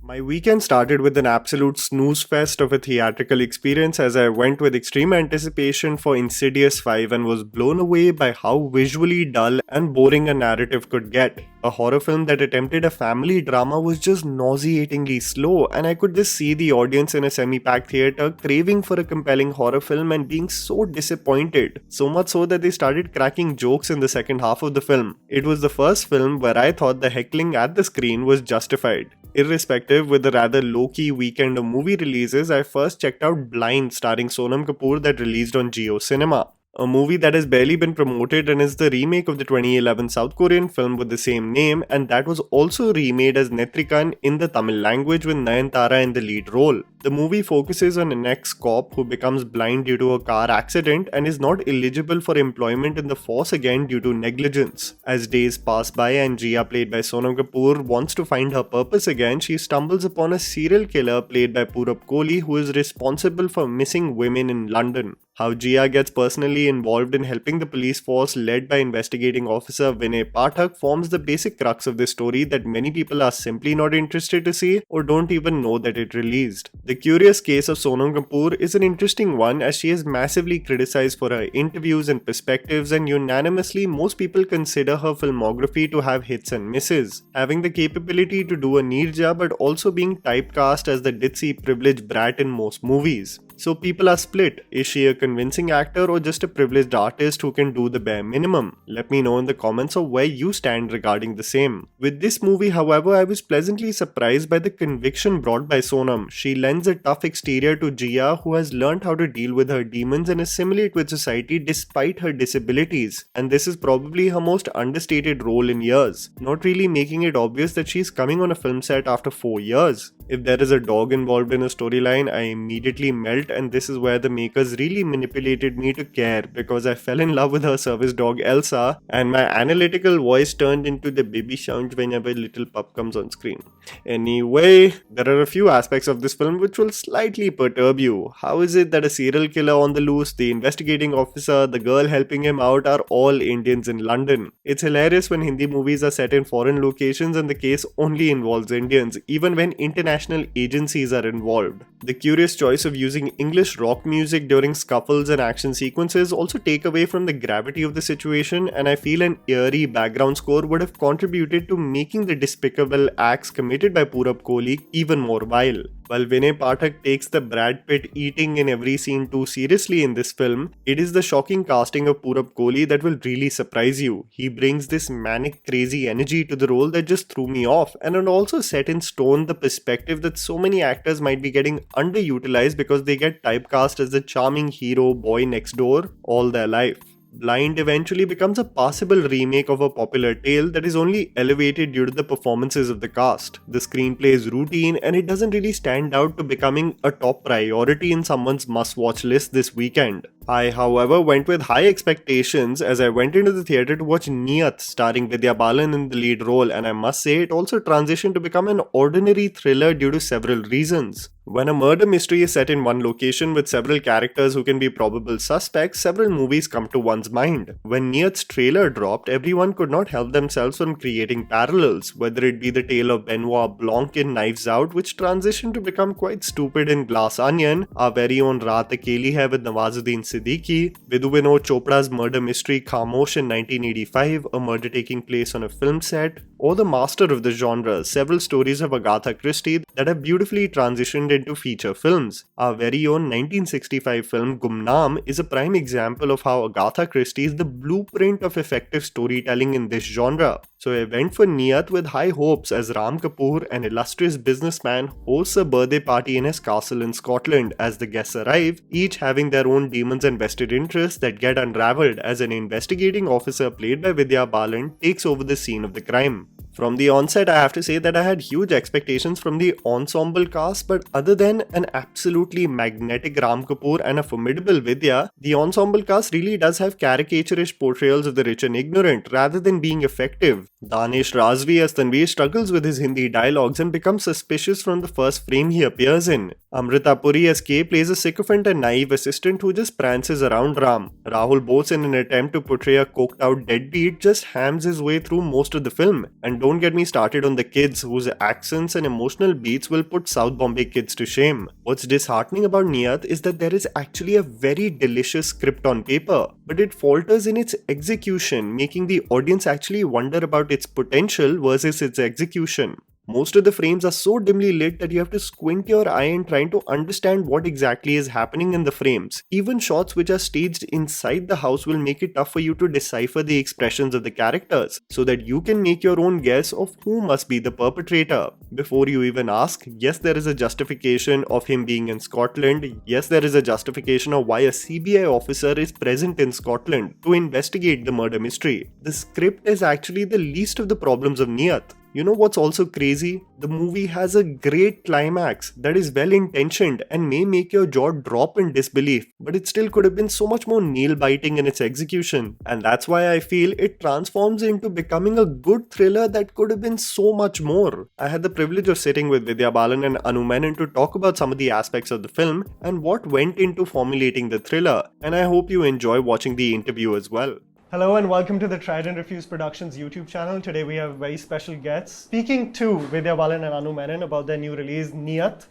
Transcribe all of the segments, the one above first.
My weekend started with an absolute snooze fest of a theatrical experience as I went with extreme anticipation for Insidious 5 and was blown away by how visually dull and boring a narrative could get. A horror film that attempted a family drama was just nauseatingly slow, and I could just see the audience in a semi-packed theater craving for a compelling horror film and being so disappointed. So much so that they started cracking jokes in the second half of the film. It was the first film where I thought the heckling at the screen was justified. Irrespective, with the rather low-key weekend of movie releases, I first checked out Blind starring Sonam Kapoor that released on Jio Cinema. A movie that has barely been promoted and is the remake of the 2011 South Korean film with the same name, and that was also remade as Netrikan in the Tamil language with Nayanthara in the lead role. The movie focuses on an ex-cop who becomes blind due to a car accident and is not eligible for employment in the force again due to negligence. As days pass by and Jia, played by Sonam Kapoor, wants to find her purpose again, she stumbles upon a serial killer played by Purab Kohli who is responsible for missing women in London. How Jia gets personally involved in helping the police force led by investigating officer Vinay Pathak forms the basic crux of this story that many people are simply not interested to see or don't even know that it released. The curious case of Sonam Kapoor is an interesting one as she is massively criticized for her interviews and perspectives, and unanimously most people consider her filmography to have hits and misses. Having the capability to do a Neerja but also being typecast as the ditzy privileged brat in most movies. So people are split. Is she a convincing actor or just a privileged artist who can do the bare minimum? Let me know in the comments of where you stand regarding the same. With this movie, however, I was pleasantly surprised by the conviction brought by Sonam. She lends a tough exterior to Jia, who has learned how to deal with her demons and assimilate with society despite her disabilities. And this is probably her most understated role in years, not really making it obvious that she's coming on a film set after 4 years. If there is a dog involved in a storyline, I immediately melt, and this is where the makers really manipulated me to care because I fell in love with her service dog Elsa, and my analytical voice turned into the baby sound whenever little pup comes on screen. Anyway, there are a few aspects of this film which will slightly perturb you. How is it that a serial killer on the loose, the investigating officer, the girl helping him out are all Indians in London? It's hilarious when Hindi movies are set in foreign locations and the case only involves Indians, even when international agencies are involved. The curious choice of using English rock music during scuffles and action sequences also take away from the gravity of the situation, and I feel an eerie background score would have contributed to making the despicable acts committed by Purab Kohli even more vile. While Vinay Pathak takes the Brad Pitt eating in every scene too seriously in this film, it is the shocking casting of Purab Kohli that will really surprise you. He brings this manic crazy energy to the role that just threw me off, and it also set in stone the perspective that so many actors might be getting underutilized because they get typecast as the charming hero boy next door all their life. Blind eventually becomes a passable remake of a popular tale that is only elevated due to the performances of the cast. The screenplay is routine and it doesn't really stand out to becoming a top priority in someone's must-watch list this weekend. I, however, went with high expectations as I went into the theatre to watch Neeyat starring Vidya Balan in the lead role, and I must say it also transitioned to become an ordinary thriller due to several reasons. When a murder mystery is set in one location with several characters who can be probable suspects, several movies come to one's mind. When Neeyat's trailer dropped, everyone could not help themselves from creating parallels, whether it be the tale of Benoit Blanc in Knives Out, which transitioned to become quite stupid in Glass Onion, our very own Raat Akeli Hai with Nawazuddin Siddiqui, Vidhu Vinod Chopra's murder mystery Khamosh in 1985, a murder taking place on a film set, or the master of the genre, several stories of Agatha Christie that have beautifully transitioned into feature films. Our very own 1965 film Gumnaam is a prime example of how Agatha Christie is the blueprint of effective storytelling in this genre. So I went for Neeyat with high hopes as Ram Kapoor, an illustrious businessman, hosts a birthday party in his castle in Scotland as the guests arrive, each having their own demons and vested interests that get unraveled as an investigating officer played by Vidya Balan takes over the scene of the crime. From the onset, I have to say that I had huge expectations from the ensemble cast, but other than an absolutely magnetic Ram Kapoor and a formidable Vidya, the ensemble cast really does have caricaturish portrayals of the rich and ignorant rather than being effective. Danish Razvi as Tanveer struggles with his Hindi dialogues and becomes suspicious from the first frame he appears in. Amrita Puri as Kay plays a sycophant and naive assistant who just prances around Ram. Rahul Bose, in an attempt to portray a coked out deadbeat, just hams his way through most of the film. And don't get me started on the kids, whose accents and emotional beats will put South Bombay kids to shame. What's disheartening about Neeyat is that there is actually a very delicious script on paper, but it falters in its execution, making the audience actually wonder about its potential versus its execution. Most of the frames are so dimly lit that you have to squint your eye in trying to understand what exactly is happening in the frames. Even shots which are staged inside the house will make it tough for you to decipher the expressions of the characters, so that you can make your own guess of who must be the perpetrator. Before you even ask, yes, there is a justification of him being in Scotland. Yes, there is a justification of why a CBI officer is present in Scotland to investigate the murder mystery. The script is actually the least of the problems of Neeyat. You know what's also crazy? The movie has a great climax that is well intentioned and may make your jaw drop in disbelief, but it still could have been so much more nail biting in its execution. And that's why I feel it transforms into becoming a good thriller that could have been so much more. I had the privilege of sitting with Vidya Balan and Anu Menon to talk about some of the aspects of the film and what went into formulating the thriller, and I hope you enjoy watching the interview as well. Hello and welcome to the Tried&Refused Productions YouTube channel. Today we have very special guests speaking to Vidya Balan and Anu Menon about their new release, Neeyat.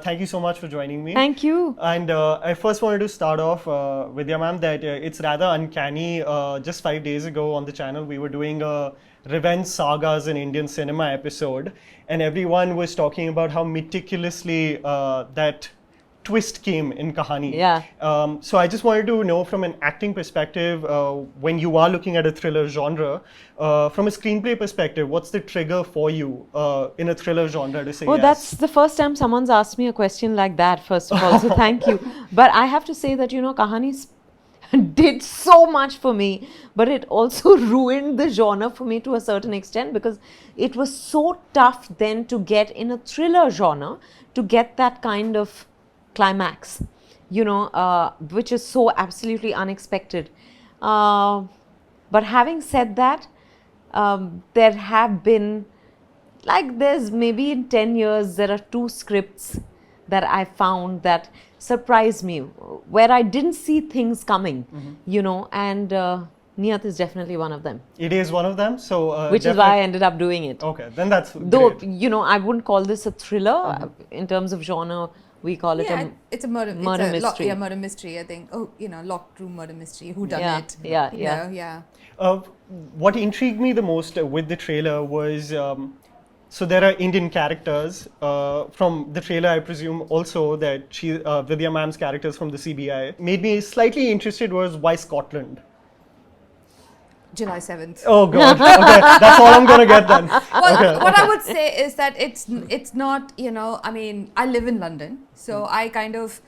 Thank you so much for joining me. Thank you. And I first wanted to start off, Vidya ma'am, that it's rather uncanny. Just 5 days ago on the channel, we were doing a revenge sagas in Indian cinema episode, and everyone was talking about how meticulously that twist came in Kahani. Yeah. So I just wanted to know, from an acting perspective, when you are looking at a thriller genre, from a screenplay perspective, what's the trigger for you in a thriller genre to say Oh, yes? that's the first time someone's asked me a question like that, first of all, so thank you. But I have to say that, you know, Kahani did so much for me, but it also ruined the genre for me to a certain extent, because it was so tough then to get in a thriller genre, to get that kind of climax, you know, which is so absolutely unexpected. But having said that, there have been, like, there's maybe in 10 years, there are 2 scripts that I found that surprised me, where I didn't see things coming, you know, and Neeyat is definitely one of them. It is one of them, so which is why I ended up doing it. Okay, then that's Though, great. you know, I wouldn't call this a thriller in terms of genre. We call it it's a murder mystery. Murder mystery, I think. Oh, you know, locked room murder mystery. Who done it? Yeah. What intrigued me the most with the trailer was, so there are Indian characters from the trailer. I presume also that Vidya ma'am's characters from the CBI. Made me slightly interested was why Scotland? July 7th. Oh God, okay, that's all I'm gonna get then. Well, Okay, what okay. I would say is that it's not, you know, I mean, I live in London, so I kind of,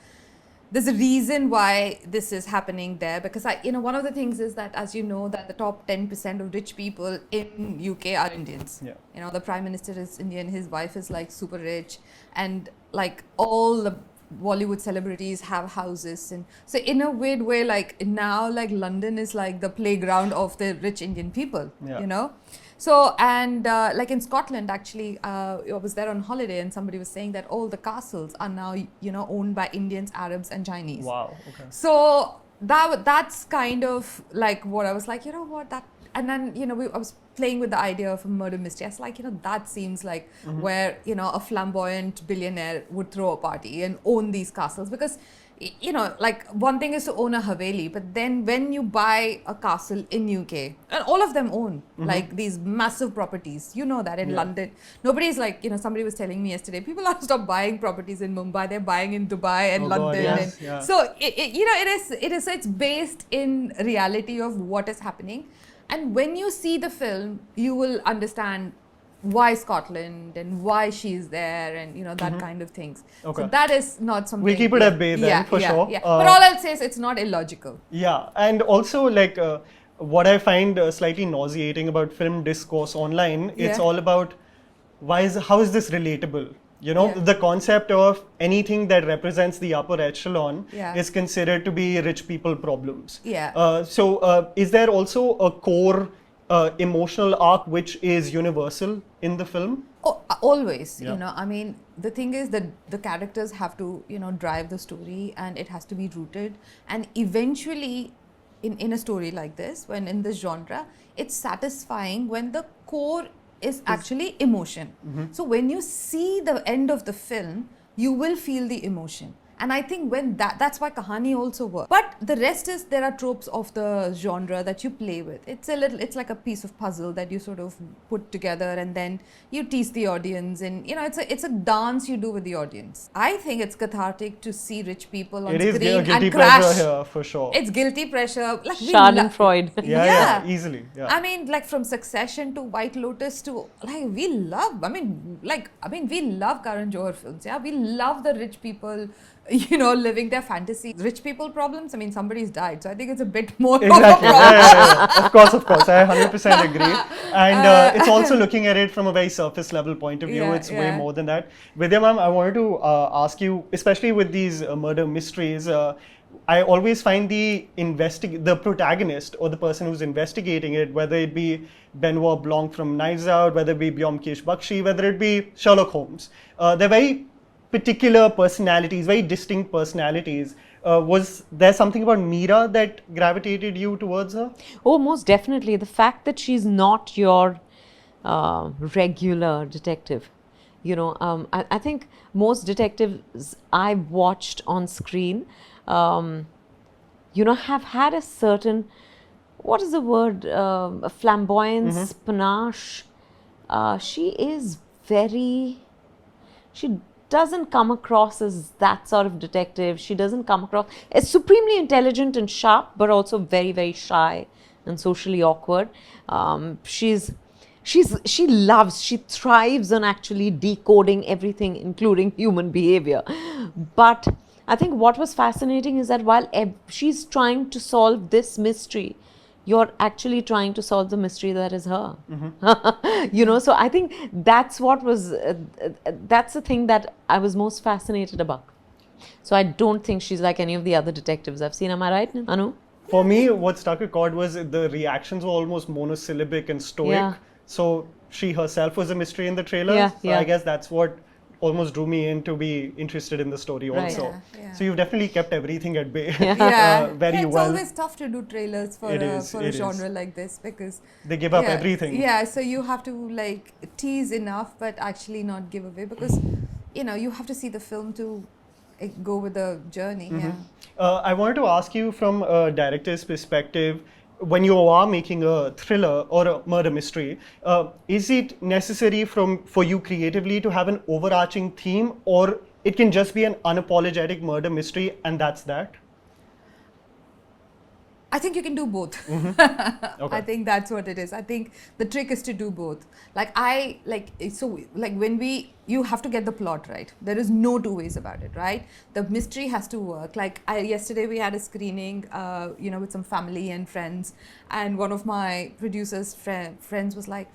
there's a reason why this is happening there, because one of the things is that, as you know, that the top 10% of rich people in UK are Indians. Yeah. You know, the Prime Minister is Indian, his wife is like super rich, and like all the Bollywood celebrities have houses, and so in a weird way, like now, like London is like the playground of the rich Indian people, Yeah. you know. So, and like in Scotland, actually, I was there on holiday, and somebody was saying that all the castles are now, you know, owned by Indians, Arabs, and Chinese. Wow. Okay. So that's kind of like what I was like, you know what, that, and then, you know, I was playing with the idea of a murder mystery. I was like, you know, that seems like where, you know, a flamboyant billionaire would throw a party and own these castles, because, you know, like one thing is to own a Haveli, but then when you buy a castle in UK, and all of them own like these massive properties, you know that in London, nobody's like, you know, somebody was telling me yesterday, people have stopped buying properties in Mumbai, they're buying in Dubai and Oh God, London. yes, And yeah. so, you know, it's based in reality of what is happening. And when you see the film, you will understand why Scotland and why she's there, and you know that kind of things. Okay. So that is not something. We'll keep it at bay then, for sure. Yeah. But all I'll say is it's not illogical. Yeah, and also like what I find slightly nauseating about film discourse online, it's Yeah. all about how is this relatable? You know, Yeah. the concept of anything that represents the upper echelon Yeah. is considered to be rich people problems. Yeah. So is there also a core emotional arc which is universal in the film? Oh, always, Yeah. you know, I mean, the thing is that the characters have to, you know, drive the story, and it has to be rooted. And eventually, in a story like this, when in this genre, it's satisfying when the core is actually emotion. So when you see the end of the film, you will feel the emotion. And I think when that's why Kahani also works. But the rest is, there are tropes of the genre that you play with. It's like a piece of puzzle that you sort of put together, and then you tease the audience, and you know, it's a dance you do with the audience. I think it's cathartic to see rich people on It is screen guilty and pleasure crash. here for sure. It's guilty pressure. Like Schadenfreude. Yeah, easily. Yeah. I mean, like from Succession to White Lotus to like we love. We love Karan Johar films. Yeah, we love the rich people, you know, living their fantasy. Rich people problems. I mean, somebody's died, so I think it's a bit more Exactly. of a problem. Yeah. Of course. I 100% agree. And it's also looking at it from a very surface level point of view. Yeah, It's way yeah. more than that. Vidya ma'am, I wanted to ask you, especially with these murder mysteries, I always find the protagonist or the person who's investigating it, whether it be Benoit Blanc from Knives Out, whether it be Byomkesh Bakshi, whether it be Sherlock Holmes, they're very particular personalities, very distinct personalities. Was there something about Meera that gravitated you towards her? Oh, most definitely. The fact that she's not your regular detective. You know, I think most detectives I've watched on screen, you know, have had a certain, what is the word, flamboyance, panache. She is very, she doesn't come across as that sort of detective. She doesn't come across as supremely intelligent and sharp, but also very, very shy and socially awkward. She thrives on actually decoding everything, including human behavior. But I think what was fascinating is that while she's trying to solve this mystery, you're actually trying to solve the mystery that is her. You know, so I think that's what was, that's the thing that I was most fascinated about. So I don't think she's like any of the other detectives I've seen. Am I right, Anu? For me, what struck a chord was the reactions were almost monosyllabic and stoic. Yeah. So she herself was a mystery in the trailer. Yeah, So yeah. I guess that's what almost drew me in to be interested in the story Right. also. Yeah. So you've definitely kept everything at bay Yeah, very it's well. always tough to do trailers for It a is, it is. genre like this, because They give up yeah, everything. Yeah, so you have to like tease enough, but actually not give away, because you know you have to see the film to go with the journey. Yeah. I wanted to ask you from a director's perspective, when you are making a thriller or a murder mystery, is it necessary for you creatively to have an overarching theme, or it can just be an unapologetic murder mystery and that's that? I think you can do both. Okay. I think that's what it is. I think the trick is to do both. When you have to get the plot right. There is no two ways about it, right? The mystery has to work. Yesterday we had a screening, you know, with some family and friends, and one of my producers' friends was like,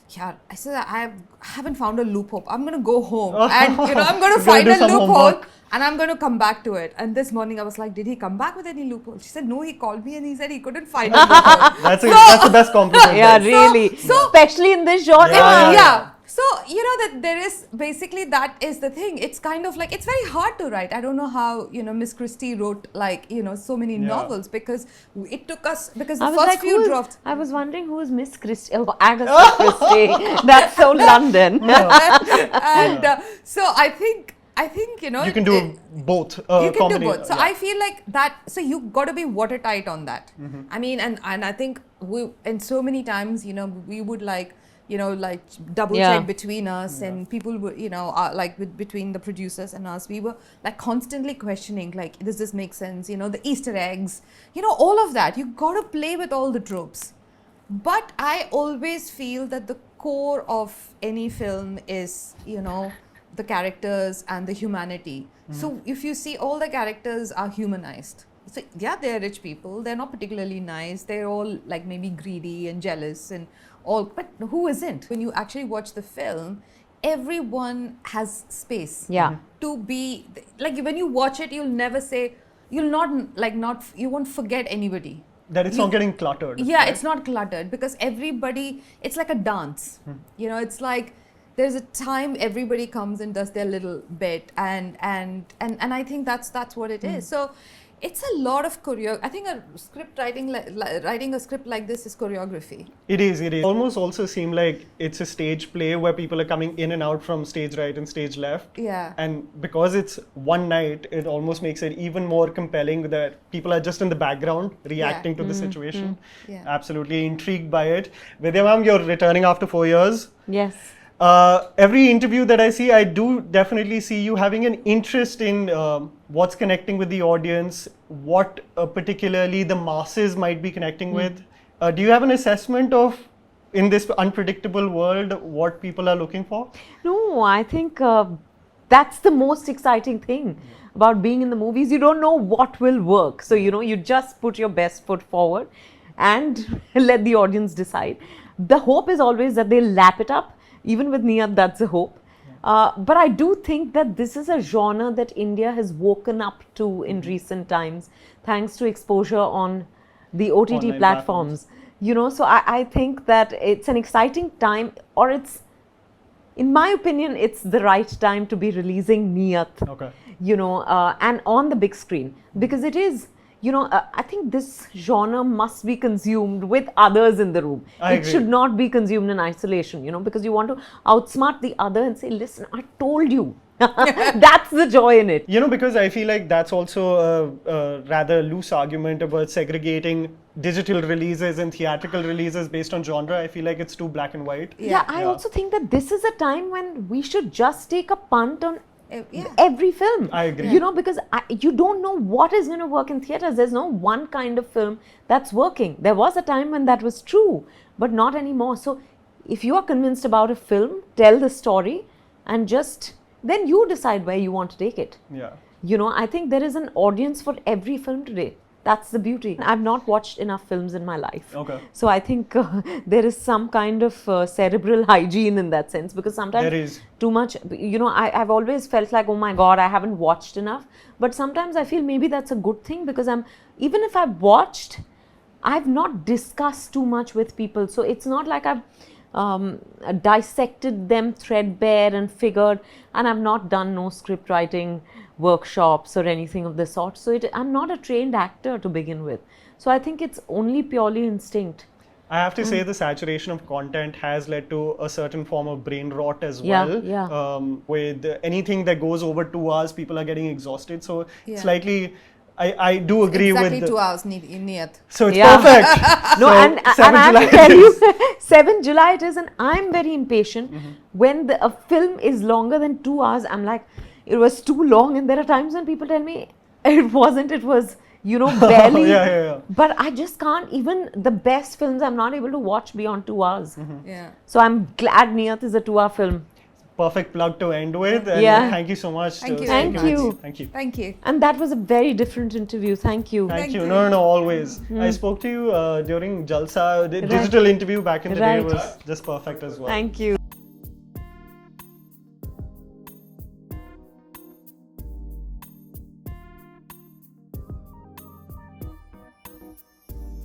yeah, I said, I haven't found a loophole. I'm going to go home and, you know, I'm going to You're gonna find do a some loophole homework. and I'm going to come back to it. And this morning I was like, did he come back with any loophole? She said, no, he called me and he said he couldn't find a loophole. That's the best compliment. Yeah, right? really. Especially in this genre. Yeah. So, you know, that there is basically, that is the thing. It's kind of like, it's very hard to write. I don't know how, you know, Miss Christie wrote so many novels, because it took us, because the first few drafts. I was wondering who is Miss Christie. Oh, Agatha Christie. That's so London. And so I think, you know. You can do both. You can do both. So yeah. I feel like that, so you got to be watertight on that. I mean, and I think and so many times, you know, we would double check between us, and people would, you know, between the producers and us, we were like constantly questioning, like, does this make sense? You know, the Easter eggs, you know, all of that. You got to play with all the tropes. But I always feel that the core of any film is, you know, the characters and the humanity. So if you see, all the characters are humanized. So yeah, they're rich people. They're not particularly nice. They're all like maybe greedy and jealous and all, but who isn't? When you actually watch the film, everyone has space to be, like, when you watch it, you'll never say, you won't forget anybody. That it's not getting cluttered. Yeah, right? it's not cluttered, because everybody, it's like a dance. You know, it's like, there's a time everybody comes and does their little bit, and I think that's what it is. So it's a lot of choreo. I think a script writing writing a script like this is choreography. It is. Almost also seem like it's a stage play where people are coming in and out from stage right and stage left. Yeah. And because it's one night, it almost makes it even more compelling that people are just in the background reacting to the situation. Yeah. Absolutely intrigued by it. Vidya ma'am, you're returning after 4 years. Yes. Every interview that I see, I do definitely see you having an interest in what's connecting with the audience, what particularly the masses might be connecting with. Do you have an assessment of, in this unpredictable world, what people are looking for? No, I think that's the most exciting thing about being in the movies. You don't know what will work. So, you just put your best foot forward and let the audience decide. The hope is always that they'll lap it up. Even with Neeyat, that's a hope. But I do think that this is a genre that India has woken up to in recent times, thanks to exposure on the OTT Online platforms. So I think that it's an exciting time, or in my opinion, it's the right time to be releasing Neeyat, Okay. and on the big screen, because it is, I think this genre must be consumed with others in the room. I It agree. should not be consumed in isolation, because you want to outsmart the other and say, listen, I told you. That's the joy in it. Because I feel like that's also a rather loose argument about segregating digital releases and theatrical releases based on genre. I feel like it's too black and white. Yeah, I also think that this is a time when we should just take a punt on Yeah. every film. I agree. Because you don't know what is going to work in theaters. There's no one kind of film that's working. There was a time when that was true, but not anymore. So if you are convinced about a film, tell the story and then you decide where you want to take it. Yeah. I think there is an audience for every film today. That's the beauty. I've not watched enough films in my life. Okay. So I think there is some kind of cerebral hygiene in that sense, because sometimes There is. too much, I've always felt like, oh my God, I haven't watched enough. But sometimes I feel maybe that's a good thing, because even if I've watched, I've not discussed too much with people. So it's not like I've dissected them threadbare and figured, and I've not done no script writing workshops or anything of the sort. So I'm not a trained actor to begin with. So I think it's only purely instinct. I have to say the saturation of content has led to a certain form of brain rot as Yeah, well. yeah. With anything that goes over 2 hours, people are getting exhausted. So Yeah. slightly, I do agree Exactly with 2 hours in Neeyat. So it's Yeah. perfect. No, So and I 7 have July to tell it you, is. 7 July it is, and I'm very impatient. When a film is longer than 2 hours, I'm like, it was too long. And there are times when people tell me, it wasn't, it was, barely. Yeah. But I just can't, even the best films, I'm not able to watch beyond 2 hours. Yeah. So I'm glad Neeyat is a 2-hour film. Perfect plug to end with. And Yeah. thank you so much. Thank you very Thank much. Thank you. Thank you. And that was a very different interview. Thank you. Thank Thank you. you. No, always. I spoke to you during Jalsa. The digital interview back in the day Right. was just perfect as well. Thank you.